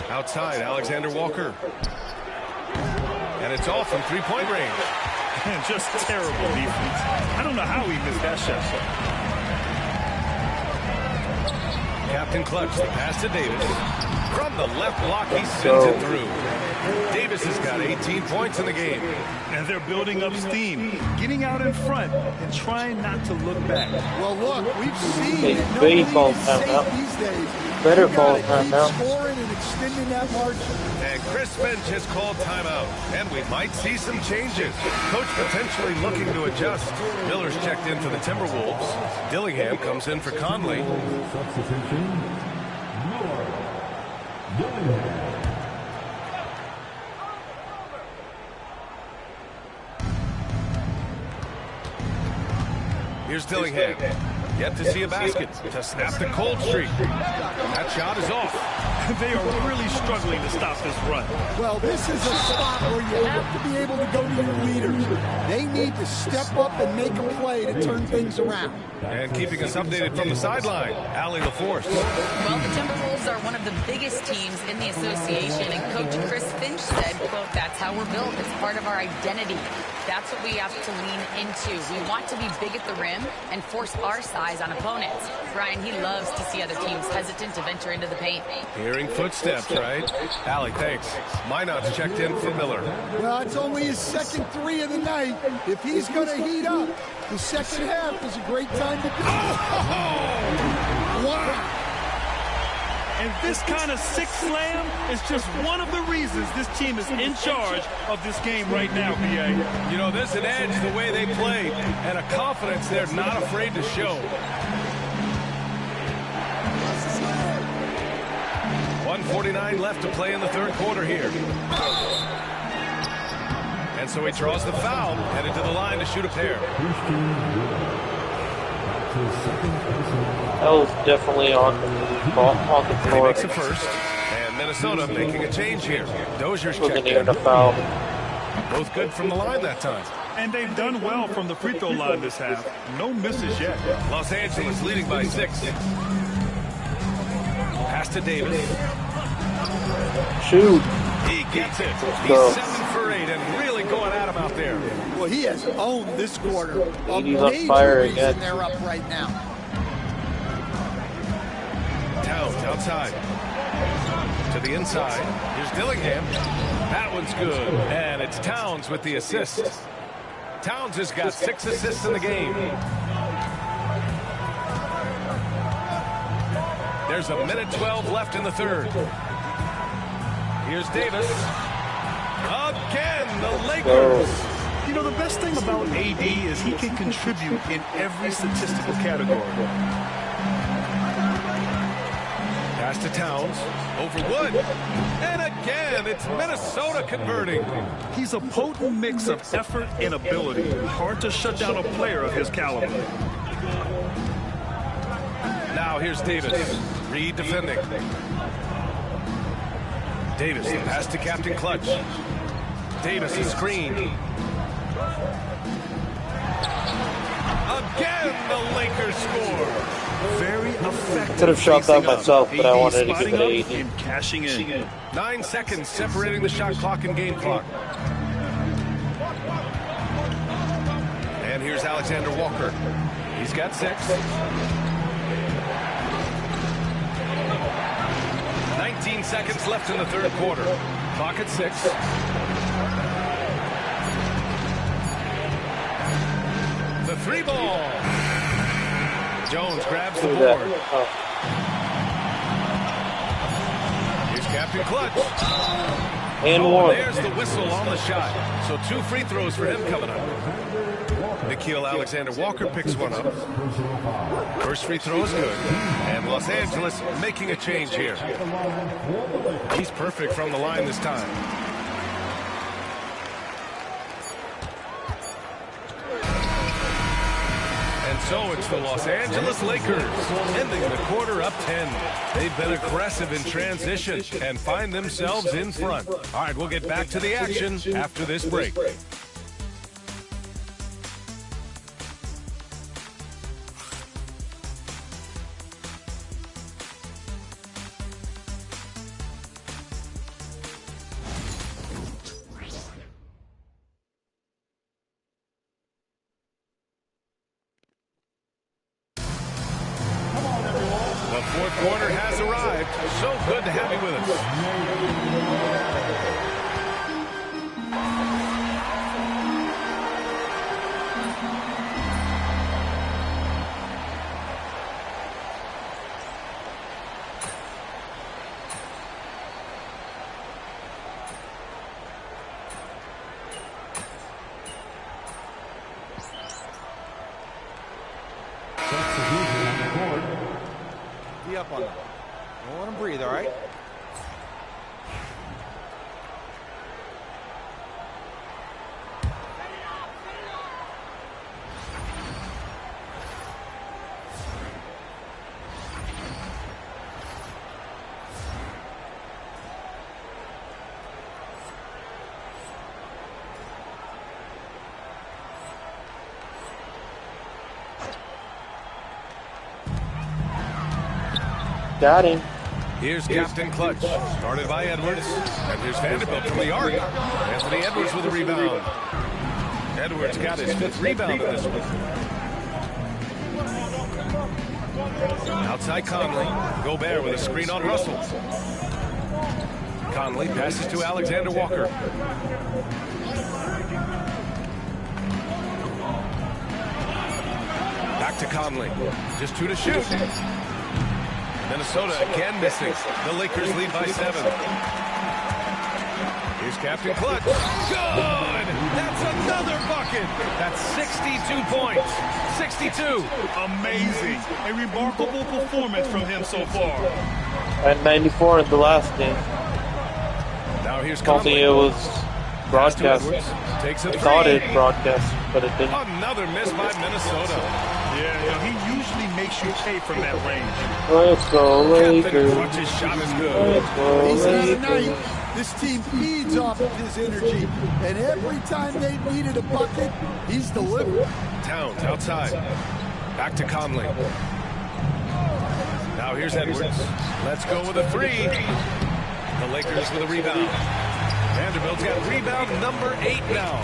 Outside, Alexander Walker. And it's off from three-point range. And just terrible defense. I don't know how he missed that shot. Captain Clutch, the pass to Davis. From the left block, he sends it through. Davis has got 18 points in the game. And they're building up steam, getting out in front and trying not to look back. Well, look, we've seen that no baseball lead is time safe now. these days. Better You ball gotta time keep now. scoring and extending that margin. And Chris Finch has called timeout. And we might see some changes. Coach potentially looking to adjust. Miller's checked in for the Timberwolves. Dillingham comes in for Conley. Substitution. Miller. Dillingham. Here's Dillingham. Yet to see a basket to snap the cold streak. That shot is off. They are really struggling to stop this run. Well, this is a spot where you have to be able to go to your leaders. They need to step up and make a play to turn things around. And keeping us updated from the sideline, Allie LaForce. Well, the Timberwolves are one of the biggest teams in the association, and Coach Chris Finch said, quote, "That's how we're built. It's part of our identity. That's what we have to lean into. We want to be big at the rim and force our size on opponents." Brian, he loves to see other teams hesitant to venture into the paint. Hearing footsteps, right? Allie, thanks. Minot's checked in for Miller. Well, it's only his second 3 of the night. If he's going to heat up, the second half is a great time to do it. Wow. And this kind of sick slam is just one of the reasons this team is in charge of this game right now, BA. You know, there's an edge the way they play and a confidence they're not afraid to show. 1:49 left to play in the third quarter here. And so he draws the foul, headed to the line to shoot a pair. That was definitely on the He floor. makes a first, and Minnesota making a change here. Dozier's Looking checked to get in. a foul. Both good from the line that time. And they've done well from the free throw line this half. No misses yet. Los Angeles leading by 6. Pass to Davis. Shoot. He gets it. go. He's 7 for 8 and really going at him out there. Well, he has owned this quarter. A He's on major fire reason again. they're up right now. Towns outside. To the inside. Here's Dillingham. That one's good. And it's Towns with the assist. Towns has got 6 assists in the game. There's a minute 12 left in the third. Here's Davis. Again, the Lakers. You know, the best thing about AD is he can contribute in every statistical category. Pass to Towns. Over Wood. And again, it's Minnesota converting. He's a potent mix of effort and ability. Hard to shut down a player of his caliber. Now here's Davis. Reed defending. Davis, the pass to Captain Clutch. Davis, the screen. Again, the Lakers score. Very effective. Could have shot that myself, but I wanted to give it 80. And cashing in. 9 seconds separating the shot clock and game clock. And here's Alexander Walker. He's got 6. 19 seconds left in the third quarter. Clock at 6. The 3 ball. Jones grabs the board. Here's Captain Clutch. And one. There's the whistle on the shot. So 2 free throws for him coming up. Nikhil Alexander-Walker picks one up. First free throw is good. And Los Angeles making a change here. He's perfect from the line this time. And so it's the Los Angeles Lakers ending the quarter up 10. They've been aggressive in transition and find themselves in front. All right, we'll get back to the action after this break. The fourth quarter has arrived. So good to have you with us. Be up on them. Don't let them breathe, all right? Got him. Here's Captain Clutch, started by Edwards. And here's Vanderbilt from the arc. Anthony Edwards with a rebound. Edwards got his 5th rebound in this one. Outside Conley. Gobert with a screen on Russell. Conley passes to Alexander Walker. Back to Conley. Just 2 to shoot. Minnesota again missing. The Lakers lead by 7. Here's Captain Clutch. Good! That's another bucket. That's 62 points. 62. Amazing. A remarkable performance from him so far. And 94 in the last game. Now here's Conley. It was broadcast. Takes a I three. thought it broadcast, but it didn't. Another miss by Minnesota. Yeah, he usually makes you pay from that range. Let's go Captain Lakers. Clutch's shot is good. Let's go He's had a Lakers. night. This team feeds off of his energy, and every time they needed a bucket, he's delivered. Towns outside. Back to Conley. Now here's Edwards. Let's go with a 3. The Lakers with a rebound. Vanderbilt's got rebound number 8 now.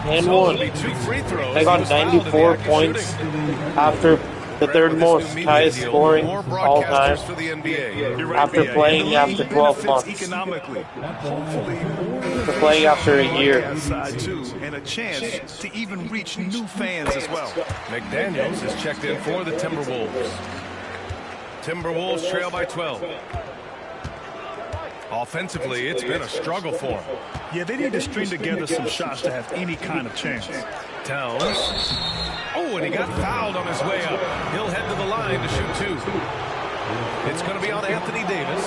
And So one. it'll be 2 free throws. They He got was fouled in the 94 act of points shooting. after the third most highest scoring More all time. broadcasters for the NBA. You're right, After BA. playing The league after 12 benefits months. economically. Hopefully, For playing after a year. side too, and a chance to even reach new fans as well. McDaniels is checked in for the Timberwolves. Timberwolves trail by 12. Offensively, it's been a struggle for them. Yeah, they need to string together some shots to have any kind of chance. Towns. Oh, and he got fouled on his way up. He'll head to the line to shoot 2. It's going to be on Anthony Davis.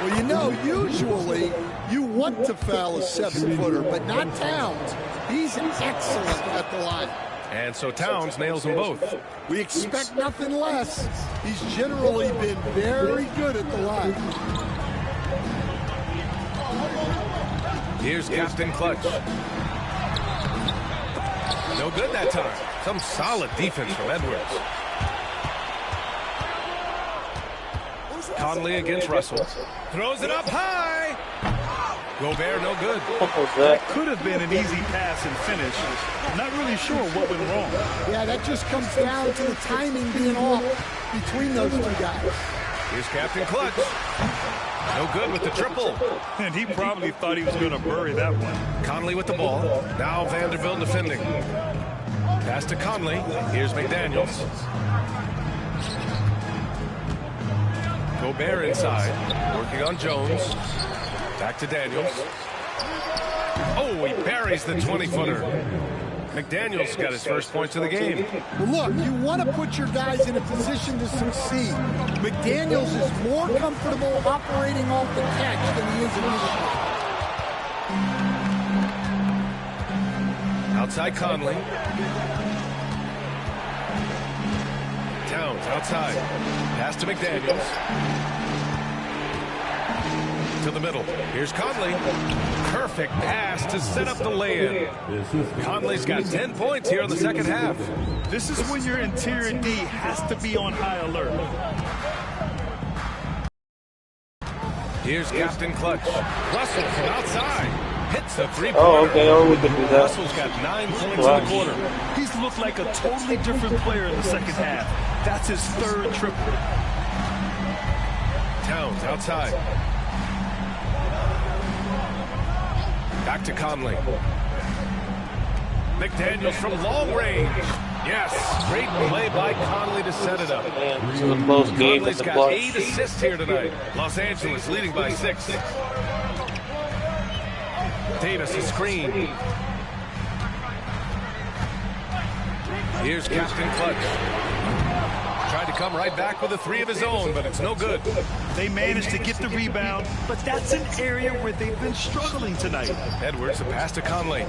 Well, you know, usually you want to foul a 7-footer, but not Towns. He's excellent at the line. And so Towns nails them both. We expect nothing less. He's generally been very good at the line. Here's Captain Clutch. No good that time. Some solid defense from Edwards. Conley against Russell. Throws it up high. Gobert, no good. That could have been an easy pass and finish. I'm not really sure what went wrong. Yeah, that just comes down to the timing being off between those two guys. Here's Captain Clutch. No good with the triple. And he probably thought he was going to bury that one. Conley with the ball. Now Vanderbilt defending. Pass to Conley. Here's McDaniels. Gobert inside. Working on Jones. Back to Daniels. Oh, he buries the 20-footer. McDaniels got his first points of the game. Well, look, you want to put your guys in a position to succeed. McDaniels is more comfortable operating off the catch than he is initially. Outside Conley. Towns outside. Pass to McDaniels. To the middle. Here's Conley. Perfect pass to set up the lay-in. Conley's got 10 points here in the second half. This is when your interior D has to be on high alert. Here's Captain Clutch. Russell from outside. Hits the three-pointer. Oh, okay, or we can do that. Russell's got 9 points in the quarter. He's looked like a totally different player in the second half. That's his third triple. Towns outside. Back to Conley. McDaniels from long range. Yes, great play by Conley to set it up. Man, this is a close game. Conley's got 8 assists here tonight. Los Angeles leading by 6. Davis a screen. Here's Captain Clutch. Tried to come right back with a 3 of his own, but it's no good. They managed to get the rebound, but that's an area where they've been struggling tonight. Edwards, a pass to Conley.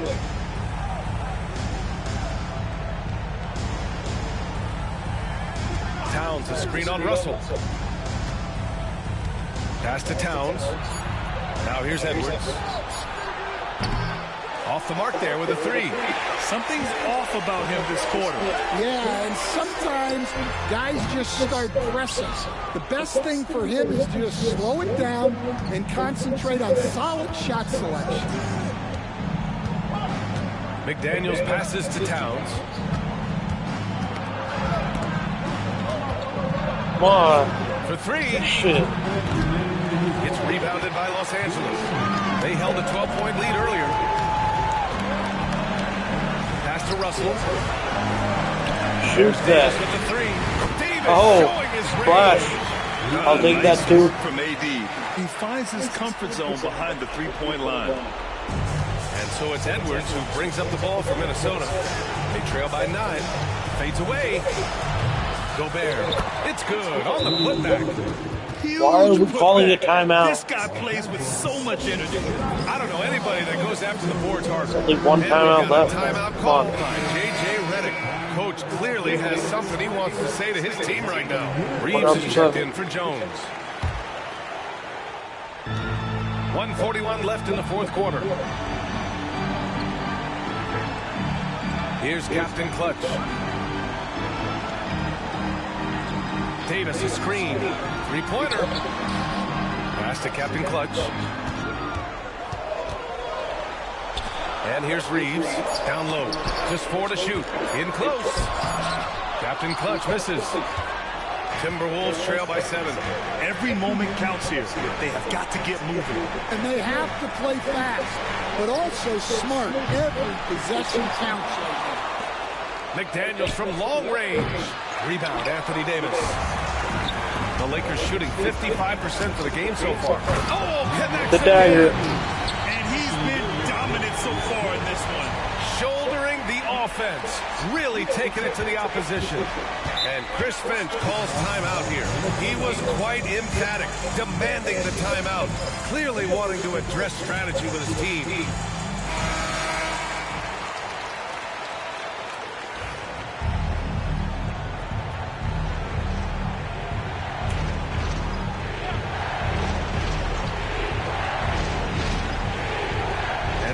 Towns, a screen on Russell. Pass to Towns. Now here's Edwards. Off the mark there with a 3. Something's off about him this quarter. Yeah, and sometimes guys just start pressing. The best thing for him is to just slow it down and concentrate on solid shot selection. McDaniels passes to Towns. Come on. For 3. Shit. It's rebounded by Los Angeles. They held a 12-point lead earlier. Pass to Russell. Shoot that. With the 3. Davis Oh, showing his splash. range. I'll take that too. From AD. He finds his comfort zone behind the three-point line. And so it's Edwards who brings up the ball for Minnesota. They trail by 9. Fades away. Gobert. It's good on the putback. Why are we calling a timeout? This guy plays with so much energy. I don't know anybody that goes after the boards harder. Only one And timeout we've got left. a timeout called by J.J. Redick. Coach clearly has something he wants to say to his team right now. Reeves is checked in for Jones. 1:41 left in the fourth quarter. Here's Captain Clutch. Davis a screen. 3-pointer. Pass to Captain Clutch. And here's Reeves. Down low. Just 4 to shoot. In close. Captain Clutch misses. Timberwolves trail by 7. Every moment counts here. They have got to get moving. And they have to play fast, but also smart. Every possession counts right now. McDaniels from long range. Rebound, Anthony Davis. The Lakers shooting 55% for the game so far. Oh, connects The dagger. And he's been dominant so far in this one. Shouldering the defense really taking it to the opposition. And Chris Finch calls timeout here. He was quite emphatic, demanding the timeout, clearly wanting to address strategy with his team.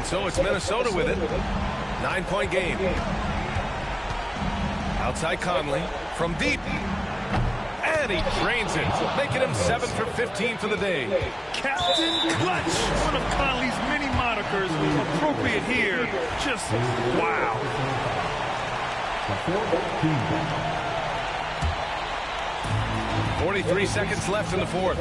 So it's Minnesota with it. 9-point game. Outside Conley from deep. And he drains it, making him 7 for 15 for the day. Captain Clutch, one of Conley's many monikers, appropriate here. Just wow. 43 seconds left in the fourth.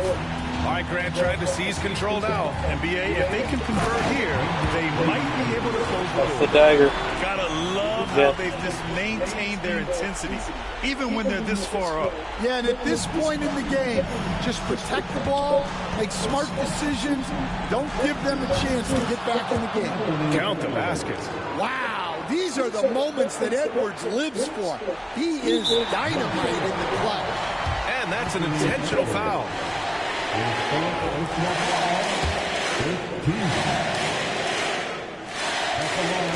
All right, Grant trying to seize control now. NBA, if they can convert here, they might be able to close the door. The dagger. Gotta love how they've just maintained their intensity, even when they're this far up. Yeah, and at this point in the game, just protect the ball, make smart decisions, don't give them a chance to get back in the game. Count the baskets. Wow, these are the moments that Edwards lives for. He is dynamite in the clutch. And that's an intentional foul.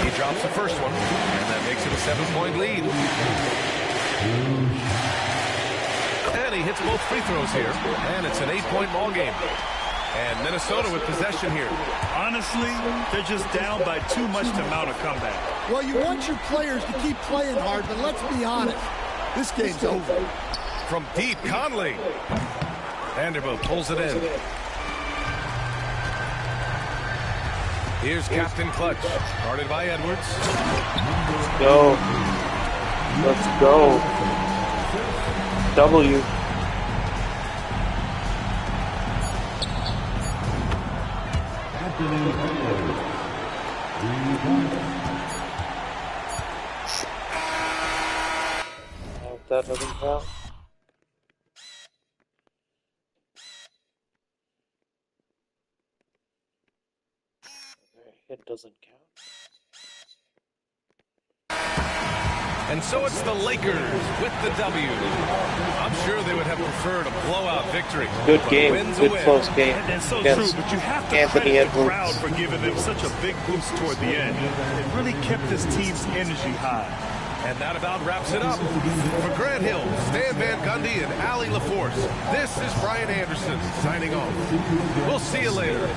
He drops the first one, and that makes it a 7-point lead. And he hits both free throws here, and it's an 8-point ball game. And Minnesota with possession here. Honestly, they're just down by too much to mount a comeback. Well, you want your players to keep playing hard, but let's be honest, this game's over. From deep, Conley. Vanderbilt pulls it in. Here's Captain Clutch, guarded by Edwards. Let's go. Let's go. W. Hope that doesn't count. It doesn't count. And so it's the Lakers with the W. I'm sure they would have preferred a blowout victory. Good game, good close game. And so against true, but you have to Anthony credit the Edwards. crowd for giving them such a big boost toward the end. It really kept this team's energy high. And that about wraps it up. For Grant Hill, Stan Van Gundy, and Allie LaForce, this is Brian Anderson signing off. We'll see you later.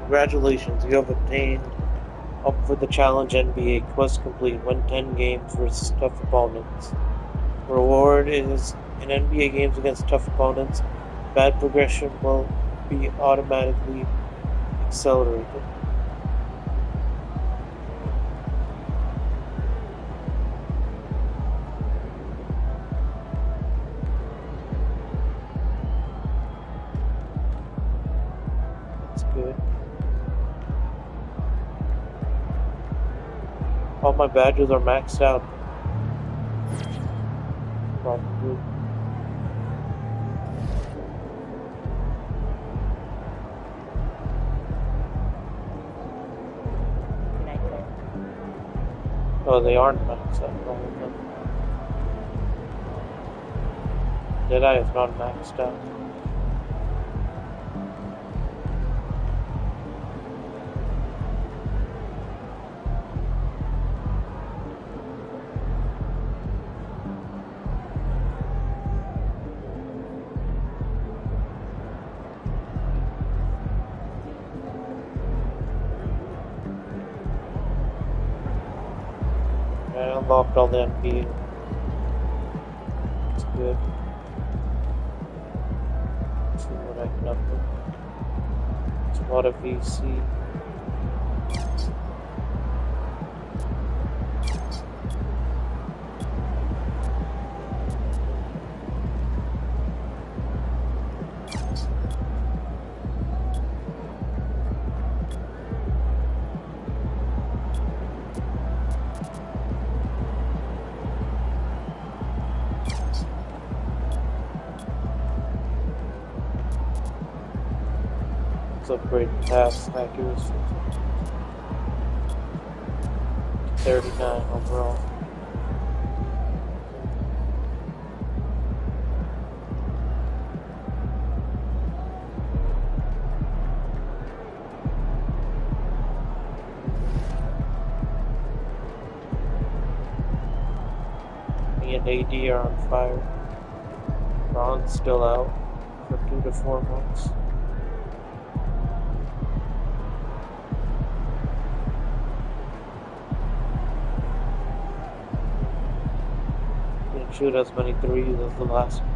Congratulations, you have obtained Up for the Challenge NBA Quest Complete. Win 10 games versus tough opponents. Reward is in NBA games against tough opponents. Bad progression will be automatically accelerated. That's good. All my badges are maxed out. Probably. Oh, they aren't maxed out. All of them. Deadeye is not maxed out. I unlocked all the NBA. That's good. Let's see what I can upload. It's a lot of VC. upgrade pass accuracy. 39 overall. Me and AD are on fire. Ron's still out for 2 to 4 months. Didn't shoot as many threes as the last one.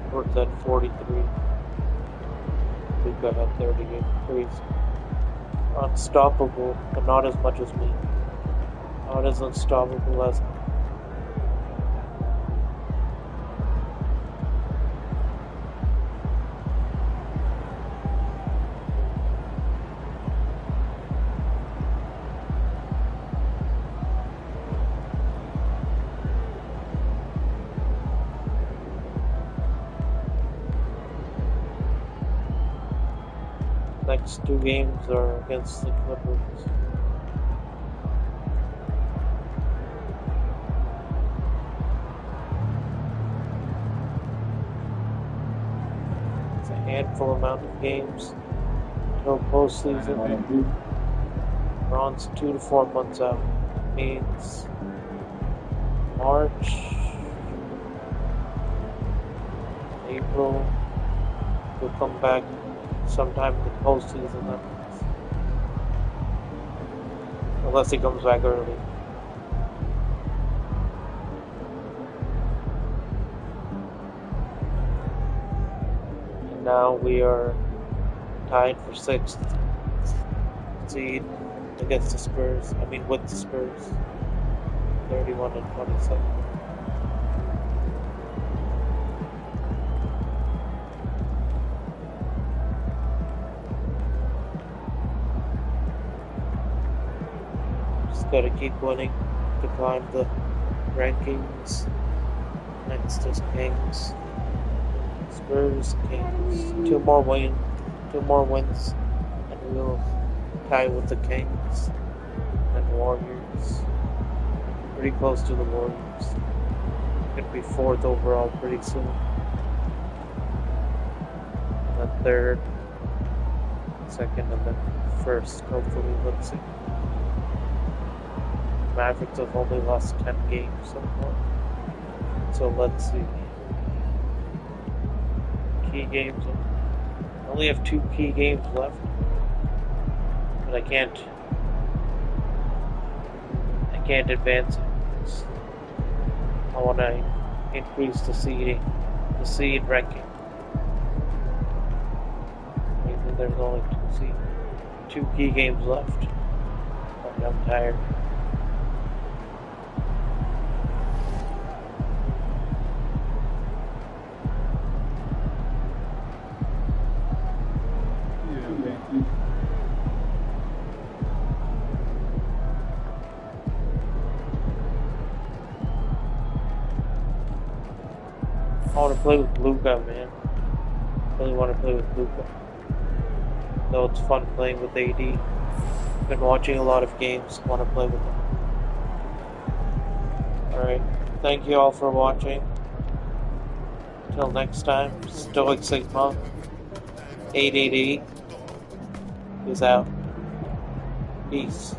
Edwards at 43. Luka at 38. Crazy. Unstoppable, but not as much as me. Not as unstoppable as me. Next 2 games are against the Clippers. It's a handful amount of games until postseason. Ron's 2 to 4 months out. Means March, April, he'll come back sometime in the postseason, that means. Unless he comes back early. And now we are tied for 6th seed against the Spurs. I mean, with the Spurs. 31 and 27. Gotta keep winning to climb the rankings. Next is Kings, Spurs, Kings. 2 more wins, and we'll tie with the Kings and Warriors. Pretty close to the Warriors. Could be 4th overall pretty soon. And then 3rd, 2nd, and then 1st. Hopefully, let's see. Mavericks have only lost 10 games so far. So let's see. Key games. I only have 2 key games left. But I can't advance it. I want to increase the seed ranking. Maybe there's only 2 key games left. But I'm tired. I want to play with Luca, man. I really want to play with Luca. Though it's fun playing with AD. Been watching a lot of games. Want to play with him. Alright. Thank you all for watching. Till next time, Stoic Sigma 888 is out. Peace.